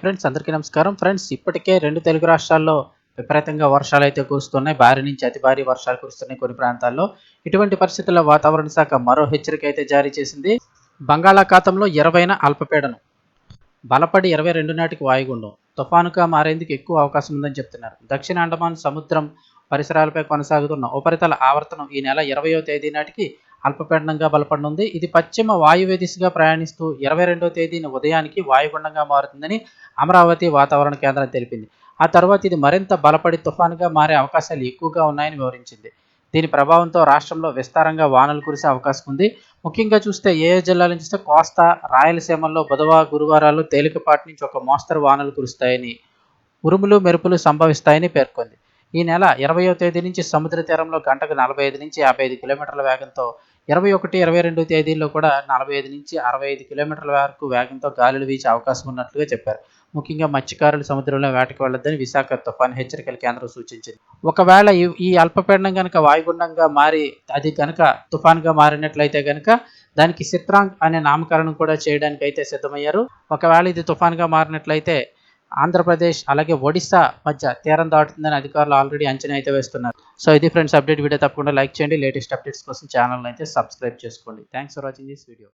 Friends, అందరికీ నమస్కారం. Friends, ఇప్పటికే 2 తెలుగు రాష్ట్రాల్లో విపరీతంగా వర్షాలైతే కురుస్తున్నాయి. భారీ నుంచి అతి భారీ వర్షాలు కురుస్తున్నాయి కొన్ని ప్రాంతాల్లో. ఇటువంటి పరిస్థితుల్లో వాతావరణ శాఖ మరో హెచ్చరిక అయితే జారీ చేసింది. బంగాళాఖాతంలో 20న అల్పపీడనం బలపడి 22 నాటికి వాయుగుండం తుఫానుగా మారేందుకు ఎక్కువ అవకాశం ఉందని చెప్తున్నారు. దక్షిణ అండమాన్ సముద్రం పరిసరాలపై కొనసాగుతున్న ఉపరితల ఆవర్తనం ఈ నెల 20వ తేదీ నాటికి అల్పపీడనంగా బలపడనుంది. ఇది పశ్చిమ వాయువ్య దిశగా ప్రయాణిస్తూ 22వ తేదీన ఉదయానికి వాయుగుండంగా మారుతుందని అమరావతి వాతావరణ కేంద్రం తెలిపింది. ఆ తర్వాత ఇది మరింత బలపడి తుఫానుగా మారే అవకాశాలు ఎక్కువగా ఉన్నాయని వివరించింది. దీని ప్రభావంతో రాష్ట్రంలో విస్తారంగా వానలు కురిసే అవకాశం ఉంది. ముఖ్యంగా చూస్తే ఏ జిల్లాల నుంచి చూస్తే కోస్తా, రాయలసీమల్లో బుధవారం, గురువారాల్లో తేలికపాటి నుంచి ఒక మోస్తరు వానలు కురుస్తాయని, ఉరుములు మెరుపులు సంభవిస్తాయని పేర్కొంది. ఈ నెల 20వ తేదీ నుంచి సముద్ర తీరంలో గంటకు 45 నుంచి 55 కిలోమీటర్ల వేగంతో, 21, 22 తేదీల్లో కూడా 45 నుంచి 65 కిలోమీటర్ల వరకు వేగంతో గాలులు వీచే అవకాశం ఉన్నట్లుగా చెప్పారు. ముఖ్యంగా మత్స్యకారులు సముద్రంలో వేటకు వెళ్లొద్దని విశాఖ తుఫాను హెచ్చరికల కేంద్రం సూచించింది. ఒకవేళ ఈ అల్పపీడనం కనుక వాయుగుండంగా మారి అది కనుక తుఫాన్గా మారినట్లయితే కనుక దానికి సిట్రాంగ్ అనే నామకరణం కూడా చేయడానికి అయితే సిద్ధమయ్యారు. ఒకవేళ ఇది తుఫాన్గా మారినట్లయితే ఆంధ్రప్రదేశ్ అలాగే ఒడిశా మధ్య తీరం దాటుతుందని అధికారులు ఆల్రెడీ అంచనా అయితే వేస్తున్నారు. సో ఇది ఫ్రెండ్స్ అప్డేట్. వీడియో తప్పకుండా లైక్ చేయండి. లేటెస్ట్ అప్డేట్స్ కోసం ఛానల్ అయితే సబ్స్క్రైబ్ చేసుకోండి. Thanks for watching this video.